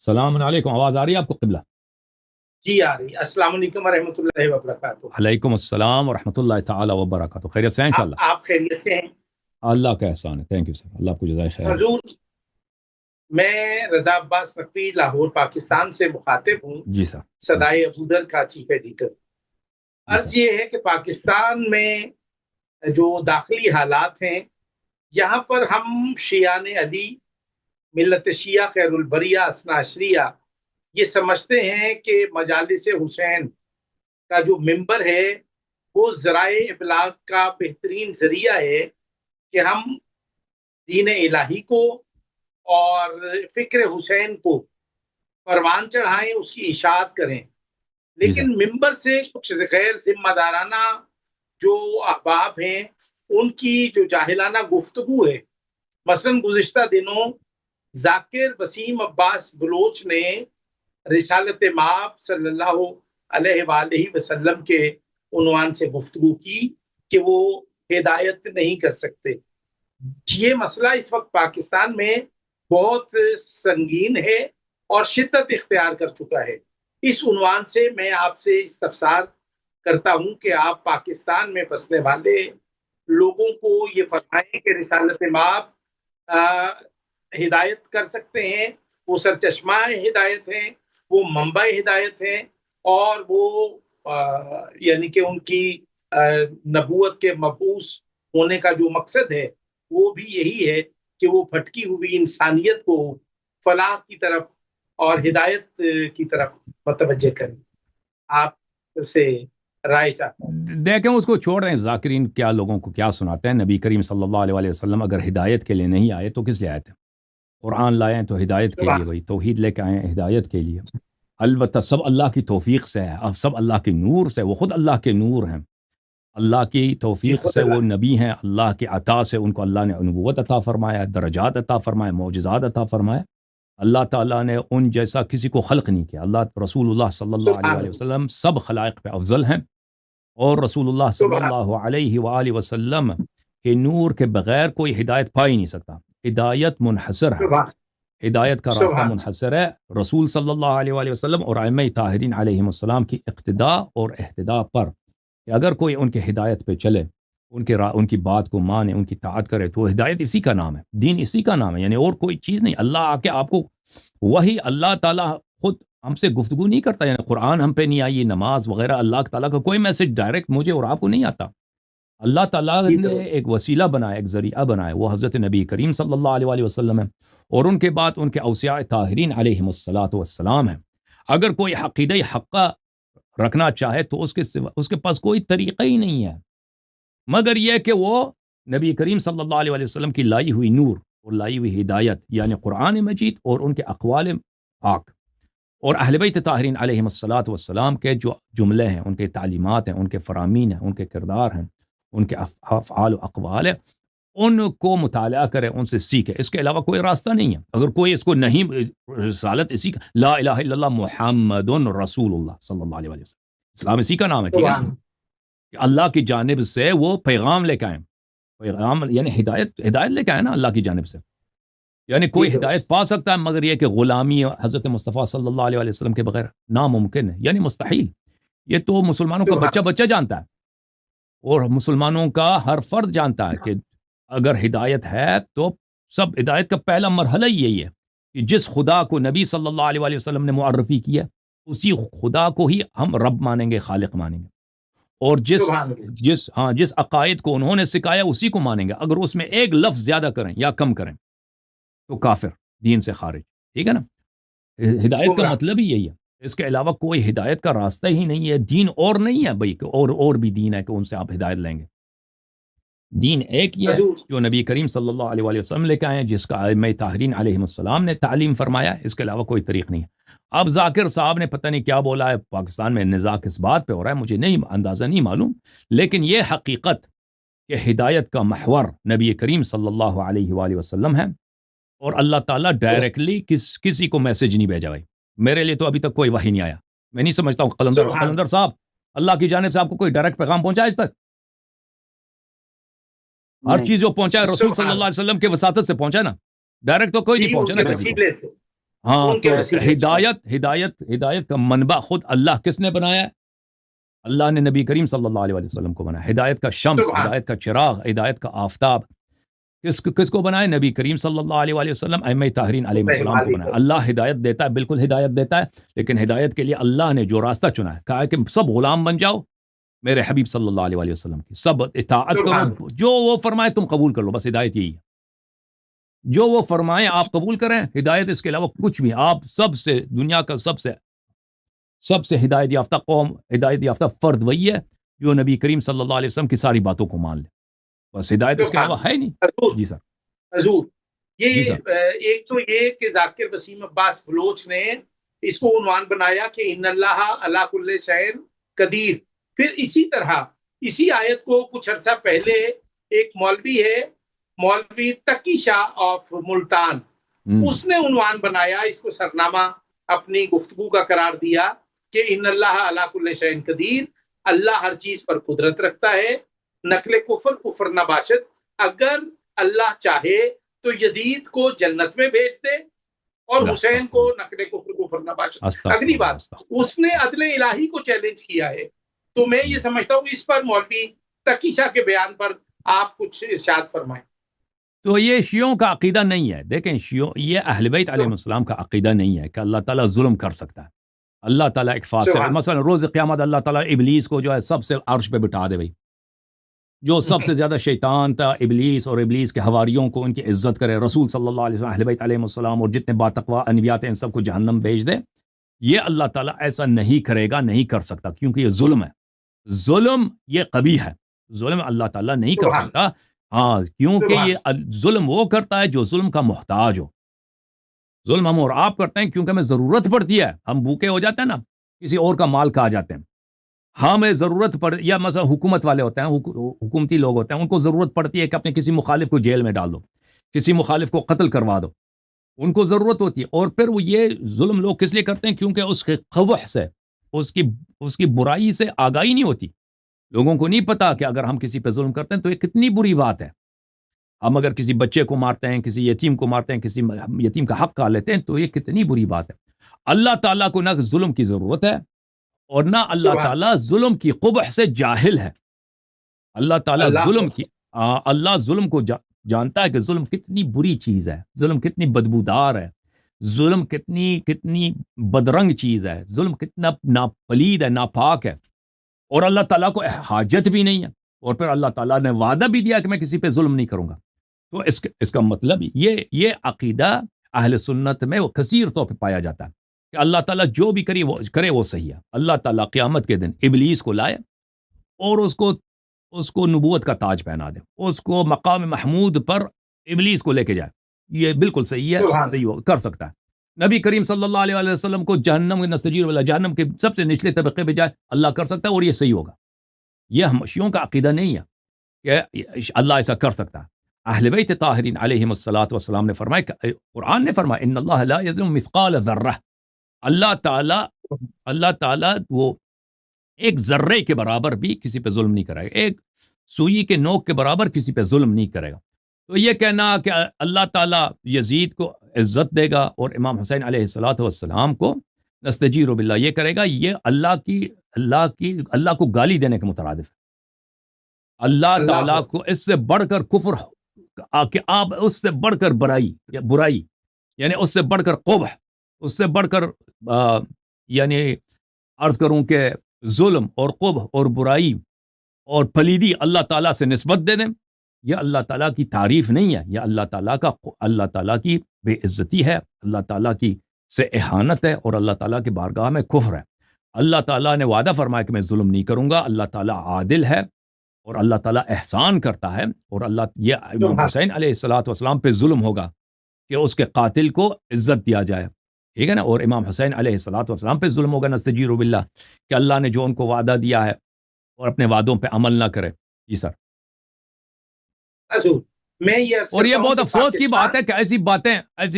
السلام علیکم، آواز آ رہی ہے آپ کو قبلہ؟ جی آ رہی. السلام علیکم ورحمۃ اللہ وبرکاتہ. علیکم السلام ورحمۃ اللہ تعالی وبرکاتہ. خیریت سے ہیں انشاءاللہ؟ آپ خیریت سے ہیں؟ اللہ کا احسان ہے. تھینک یو سر، اللہ آپ کو جزائے خیر. حضور، میں رضا عباس نقوی لاہور پاکستان سے مخاطب ہوں. جی سر. صدائے ابوذر کا چیف ایڈیٹر. عرض یہ ہے کہ پاکستان میں جو داخلی حالات ہیں، یہاں پر ہم شیعان علی، ملت شیعہ خیر البریہ اثنا عشریہ، یہ سمجھتے ہیں کہ مجالس حسین کا جو ممبر ہے وہ ذرائع ابلاغ کا بہترین ذریعہ ہے کہ ہم دین الہی کو اور فکر حسین کو پروان چڑھائیں، اس کی اشاعت کریں. لیکن ممبر سے کچھ غیر ذمہ دارانہ جو احباب ہیں، ان کی جو جاہلانہ گفتگو ہے. مثلا گزشتہ دنوں ذاکر وسیم عباس بلوچ نے رسالت مآب صلی اللہ علیہ وآلہ وسلم کے عنوان سے گفتگو کی کہ وہ ہدایت نہیں کر سکتے. یہ مسئلہ اس وقت پاکستان میں بہت سنگین ہے اور شدت اختیار کر چکا ہے. اس عنوان سے میں آپ سے استفسار کرتا ہوں کہ آپ پاکستان میں بسنے والے لوگوں کو یہ فرمائیں کہ رسالت مآب ہدایت کر سکتے ہیں، وہ سرچشمہ ہدایت ہیں، وہ منبع ہدایت ہیں، اور وہ یعنی کہ ان کی نبوت کے مبعوث ہونے کا جو مقصد ہے وہ بھی یہی ہے کہ وہ بھٹکی ہوئی انسانیت کو فلاح کی طرف اور ہدایت کی طرف متوجہ کریں. آپ سے رائے چاہتا ہوں. دیکھیں اس کو چھوڑ رہے ہیں، ذاکرین کیا لوگوں کو کیا سناتے ہیں. نبی کریم صلی اللہ علیہ وسلم اگر ہدایت کے لیے نہیں آئے تو کس لیے آئے تھے؟ قرآن لائے ہیں تو ہدایت کے لیے، وہی توحید لے کے آئے ہیں ہدایت کے لیے. البتہ سب اللہ کی توفیق سے ہے، اب سب اللہ کے نور سے، وہ خود اللہ کے نور ہیں. اللہ کی توفیق سے وہ نبی ہیں، اللہ کی عطا سے ان کو اللہ نے نبوت عطا فرمایا، درجات عطا فرمایا، معجزات عطا فرمایا. اللہ تعالیٰ نے ان جیسا کسی کو خلق نہیں کیا. اللہ رسول اللہ صلی اللہ علیہ وسلم سب خلائق پہ افضل ہیں، اور رسول اللہ صلی اللہ علیہ وآلہ وسلم کے نور کے بغیر کوئی ہدایت پا ہی نہیں سکتا. ہدایت منحصر ہے، ہدایت کا راستہ منحصر ہے رسول صلی اللہ علیہ وآلہ وسلم اور ائمہ طاہرین علیہم السلام کی اقتداء اور احتداء پر. کہ اگر کوئی ان کے ہدایت پہ چلے، ان کی بات کو مانے، ان کی طاعت کرے، تو ہدایت اسی کا نام ہے، دین اسی کا نام ہے، یعنی اور کوئی چیز نہیں. اللہ آ کے آپ کو وہی اللہ تعالیٰ خود ہم سے گفتگو نہیں کرتا، یعنی قرآن ہم پہ نہیں آئی، نماز وغیرہ اللہ تعالیٰ کا کوئی میسج ڈائریکٹ مجھے اور آپ کو نہیں آتا. اللہ تعالیٰ نے ایک وسیلہ بنایا، ایک ذریعہ بنایا، وہ حضرت نبی کریم صلی اللہ علیہ وآلہ وسلم ہے، اور ان کے بعد ان کے اوصیاء طاہرین علیہم السلام ہیں. اگر کوئی عقیدہ حقہ رکھنا چاہے تو اس کے پاس کوئی طریقہ ہی نہیں ہے مگر یہ کہ وہ نبی کریم صلی اللہ علیہ وسلم کی لائی ہوئی نور اور لائی ہوئی ہدایت، یعنی قرآن مجید اور ان کے اقوال پاک اور اہل بیت طاہرین علیہم السلام کے جو جملے ہیں، ان کے تعلیمات ہیں، ان کے فرامین ہیں، ان کے کردار ہیں، ان کے افعال و اقوال ہیں، ان کو مطالعہ کرے، ان سے سیکھے. اس کے علاوہ کوئی راستہ نہیں ہے. اگر کوئی اس کو نہیں، رسالت اسی کا، لا الہ الا اللہ محمد رسول اللہ صلی اللہ علیہ وسلم، اسلام اسی کا نام ہے، ٹھیک ہے نا؟ کہ اللہ کی جانب سے وہ پیغام لے کے آئیں، پیغام یعنی ہدایت لے کے آئے نا اللہ کی جانب سے. یعنی کوئی ہدایت پا سکتا ہے مگر یہ کہ غلامی حضرت مصطفیٰ صلی اللہ علیہ وسلم کے بغیر ناممکن ہے، یعنی مستحیل. یہ تو مسلمانوں کا بچہ جانتا ہے، اور مسلمانوں کا ہر فرد جانتا ہے کہ اگر ہدایت ہے تو سب ہدایت کا پہلا مرحلہ یہی ہے کہ جس خدا کو نبی صلی اللہ علیہ وآلہ وسلم نے معرفی کیا، اسی خدا کو ہی ہم رب مانیں گے، خالق مانیں گے، اور جس عقائد کو انہوں نے سکھایا اسی کو مانیں گے. اگر اس میں ایک لفظ زیادہ کریں یا کم کریں تو کافر، دین سے خارج. ٹھیک ہے نا؟ ہدایت کا مطلب ہی یہی ہے. اس کے علاوہ کوئی ہدایت کا راستہ ہی نہیں ہے. دین اور نہیں ہے بھائی، اور بھی دین ہے کہ ان سے آپ ہدایت لیں گے. دین ایک ہی ہے جو نبی کریم صلی اللہ علیہ وآلہ وسلم لے کے آئے ہیں، جس کا ائمہ طاہرین علیہم السلام نے تعلیم فرمایا. اس کے علاوہ کوئی طریق نہیں ہے. اب ذاکر صاحب نے پتہ نہیں کیا بولا ہے، پاکستان میں نزاع کس بات پہ ہو رہا ہے مجھے نہیں اندازہ نہیں معلوم، لیکن یہ حقیقت کہ ہدایت کا محور نبی کریم صلی اللہ علیہ وآلہ وسلم ہے، اور اللہ تعالیٰ ڈائریکٹلی کسی کو میسج نہیں بھیجا. بھائی میرے لیے تو ابھی تک کوئی وحی نہیں آیا. میں نہیں سمجھتا ہوں قلندر صاحب، اللہ کی جانب سے آپ کو کوئی ڈائریکٹ پیغام پہنچا آج تک؟ ہر چیز جو پہنچا ہے رسول صلی اللہ علیہ وسلم کے وساطت سے پہنچا نا، ڈائریکٹ تو کوئی نہیں پہنچا نا. ہاں ان کے تو وسیلے سے۔ ہدایت کا منبع خود اللہ کس نے بنایا ہے؟ اللہ نے نبی کریم صلی اللہ علیہ وسلم کو بنایا. ہدایت کا شمس، سبحان ہدایت کا چراغ، ہدایت کا آفتاب کس کو بنائے؟ نبی کریم صلی اللہ علیہ وسلم، ائمہ طاہرین علیہ السلام کو بنایا. اللہ ہدایت دیتا ہے، بالکل ہدایت دیتا ہے، لیکن ہدایت کے لیے اللہ نے جو راستہ چنا ہے، کہا ہے کہ سب غلام بن جاؤ میرے حبیب صلی اللہ علیہ وسلم کی، سب اطاعت سبحان کرو، جو وہ فرمائے تم قبول کر لو. بس ہدایت یہی ہے، جو وہ فرمائے آپ قبول کریں. ہدایت اس کے علاوہ کچھ بھی. آپ سب سے دنیا کا سب سے ہدایت یافتہ قوم، ہدایت یافتہ فرد وہی ہے جو نبی کریم صلی اللہ علیہ وسلم کی ساری باتوں کو مان لے. بس ہدایت اس کے سبحان علاوہ ہے نہیں. حضور جی سر. حضور جی یہ سر. ایک تو یہ کہ ذاکر وسیم عباس بلوچ نے اس کو عنوان بنایا کہ ان اللہ علی کل شیء قدیر. پھر اسی طرح اسی آیت کو کچھ عرصہ پہلے ایک مولوی ہے، مولوی تقی شاہ آف ملتان، اس نے عنوان بنایا، اس کو سرنامہ اپنی گفتگو کا قرار دیا کہ ان اللہ علی کل شیء قدیر، اللہ ہر چیز پر قدرت رکھتا ہے، نقل کفر نہ باشد، اگر اللہ چاہے تو یزید کو جنت میں بھیج دے اور حسین کو نقل کفر نہ باشد. اگلی بات، اس نے عدل الہی کو چیلنج کیا ہے. تو میں یہ سمجھتا ہوں اس پر مولوی تقی شاہ کے بیان پر آپ کچھ ارشاد فرمائیں. تو یہ شیعوں کا عقیدہ نہیں ہے. دیکھیں یہ اہل بیت علیہ السلام کا عقیدہ نہیں ہے کہ اللہ تعالیٰ ظلم کر سکتا ہے. اللہ تعالیٰ ایک فاصل، مثلا روز قیامت اللہ تعالیٰ ابلیس کو جو ہے سب سے عرش پہ بٹھا دے. بھائی جو سب سے زیادہ شیطان تھا ابلیس، اور ابلیس کے حواریوں کو ان کی عزت کرے، رسول صلی اللہ علیہ وسلم، اہل بیت علیہ السلام اور جتنے باتقوا انبیاء ہیں ان سب کو جہنم بھیج دے. یہ اللہ تعالیٰ ایسا نہیں کرے گا، نہیں کر سکتا، کیونکہ یہ ظلم ہے. ظلم یہ قبیح ہے، ظلم اللہ تعالیٰ نہیں کر سکتا. ہاں، کیونکہ یہ ظلم وہ کرتا ہے جو ظلم کا محتاج ہو. ظلم ہم اور آپ کرتے ہیں کیونکہ ہمیں ضرورت پڑتی ہے. ہم بھوکے ہو جاتے ہیں نا، کسی اور کا مال کھا جاتے ہیں. ہمیں ضرورت پڑ، یا مثلا حکومت والے ہوتے ہیں، حکومتی لوگ ہوتے ہیں، ان کو ضرورت پڑتی ہے کہ اپنے کسی مخالف کو جیل میں ڈال دو، کسی مخالف کو قتل کروا دو. ان کو ضرورت ہوتی ہے. اور پھر وہ یہ ظلم لوگ کس لیے کرتے ہیں؟ کیونکہ اس کے قبح سے، اس کی برائی سے آگاہی نہیں ہوتی. لوگوں کو نہیں پتا کہ اگر ہم کسی پہ ظلم کرتے ہیں تو یہ کتنی بری بات ہے. ہم اگر کسی بچے کو مارتے ہیں، کسی یتیم کو مارتے ہیں، کسی یتیم کا حق کھا لیتے ہیں، تو یہ کتنی بری بات ہے. اللہ تعالیٰ کو نہ ظلم کی ضرورت ہے اور نہ اللہ تعالیٰ ظلم کی قبح سے جاہل ہے. اللہ تعالیٰ اللہ ظلم کو جانتا ہے کہ ظلم کتنی بری چیز ہے، ظلم کتنی بدبودار ہے، ظلم کتنی بدرنگ چیز ہے، ظلم کتنا ناپلید ہے، ناپاک ہے. اور اللہ تعالیٰ کو حاجت بھی نہیں ہے. اور پھر اللہ تعالیٰ نے وعدہ بھی دیا کہ میں کسی پہ ظلم نہیں کروں گا. تو اس کا مطلب یہ عقیدہ اہل سنت میں وہ کثیر طور پہ پایا جاتا ہے کہ اللہ تعالیٰ جو بھی کرے وہ صحیح ہے. اللہ تعالیٰ قیامت کے دن ابلیس کو لائے اور اس کو نبوت کا تاج پہنا دے، اس کو مقام محمود پر ابلیس کو لے کے جائے. یہ بالکل صحیح ہے، صحیح کر سکتا ہے. نبی کریم صلی اللہ علیہ وسلم کو جہنم نستجیر والا، جہنم کے سب سے نچلے طبقے پہ جائے، اللہ کر سکتا ہے، اور یہ صحیح ہوگا. یہ ہم شیعوں کا عقیدہ نہیں ہے کہ اللہ ایسا کر سکتا ہے. اہل بیت طاہرین علیہم الصلاۃ والسلام نے فرمایا کہ قرآن نے فرمایا ان اللہ لا یظلم مثقال ذرہ. اللہ تعالیٰ وہ ایک ذرے کے برابر بھی کسی پہ ظلم نہیں کرے گا، ایک سوئی کے نوک کے برابر کسی پہ ظلم نہیں کرے گا. تو یہ کہنا کہ اللہ تعالیٰ یزید کو عزت دے گا اور امام حسین علیہ الصلاۃ والسلام کو نستجیر باللہ یہ کرے گا، یہ اللہ کو گالی دینے کے مترادف ہے. اللہ تعالیٰ کو اس سے بڑھ کر کفر، کہ آپ اس سے بڑھ کر برائی، یعنی اس سے بڑھ کر قبح، اس سے بڑھ کر یعنی عرض کروں کہ ظلم اور قبح اور برائی اور پلیدی اللہ تعالیٰ سے نسبت دے دیں. یہ اللہ تعالیٰ کی تعریف نہیں ہے، یہ اللہ تعالیٰ کی بے عزتی ہے، اللہ تعالیٰ کی سے اہانت ہے، اور اللہ تعالیٰ کی بارگاہ میں کفر ہے. اللہ تعالیٰ نے وعدہ فرمایا کہ میں ظلم نہیں کروں گا. اللہ تعالیٰ عادل ہے اور اللہ تعالیٰ احسان کرتا ہے. اور یہ امام حسین علیہ الصلاۃ والسلام پہ ظلم ہوگا کہ اس کے قاتل کو عزت دیا جائے، ٹھیک ہے نا. اور امام حسین علیہ الصلاۃ والسلام پہ ظلم ہوگا نستجیر باللہ، کہ اللہ نے جو ان کو وعدہ دیا ہے اور اپنے وعدوں پہ عمل نہ کرے. جی سر. اور یہ بہت افسوس کی بات ہے کہ ایسی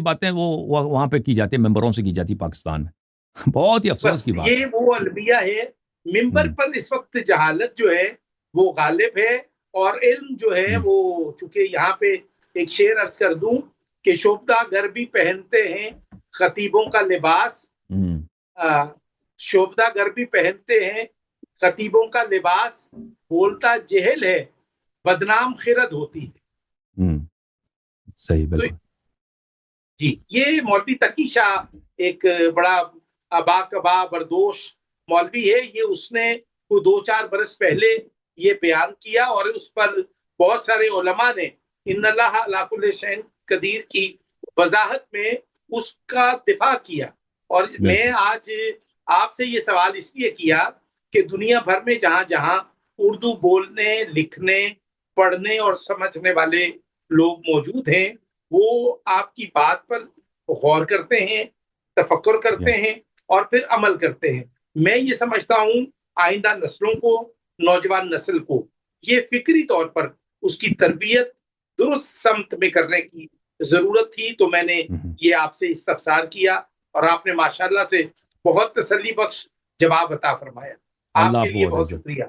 باتیں وہ وہاں پہ کی جاتی ہیں، ممبروں سے کی جاتی پاکستان میں. بہت ہی افسوس کی بات. یہ وہ المیہ ہے، ممبر پر اس وقت جہالت جو ہے وہ غالب ہے، اور علم جو ہے وہ، چونکہ یہاں پہ ایک شعر عرض کر دوں کہ شوبدہ گر بھی پہنتے ہیں خطیبوں کا لباس شوبدہ گر بھی پہنتے ہیں، خطیبوں کا لباس بولتا جہل ہے، بدنام خرد ہوتی ہے۔ صحیح، بالکل جی، یہ مولوی تقی شاہ ایک بڑا ابا کبا بردوش مولوی ہے، یہ اس نے 2-4 برس پہلے یہ بیان کیا، اور اس پر بہت سارے علماء نے ان اللہ علی کل شیء قدیر کی وضاحت میں اس کا دفاع کیا۔ اور میں آج آپ سے یہ سوال اس لیے کیا کہ دنیا بھر میں جہاں جہاں اردو بولنے، لکھنے، پڑھنے اور سمجھنے والے لوگ موجود ہیں، وہ آپ کی بات پر غور کرتے ہیں، تفکر کرتے ہیں اور پھر عمل کرتے ہیں۔ میں یہ سمجھتا ہوں آئندہ نسلوں کو، نوجوان نسل کو یہ فکری طور پر اس کی تربیت درست سمت میں کرنے کی ضرورت تھی، تو میں نے یہ آپ سے استفسار کیا اور آپ نے ماشاءاللہ سے بہت تسلی بخش جواب عطا فرمایا۔ آپ کے لیے بہت شکریہ۔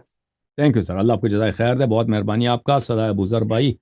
تھینک یو سر، اللہ آپ کو جزائے خیر دے، بہت مہربانی آپ کا۔ سدائے ابو ذر بھائی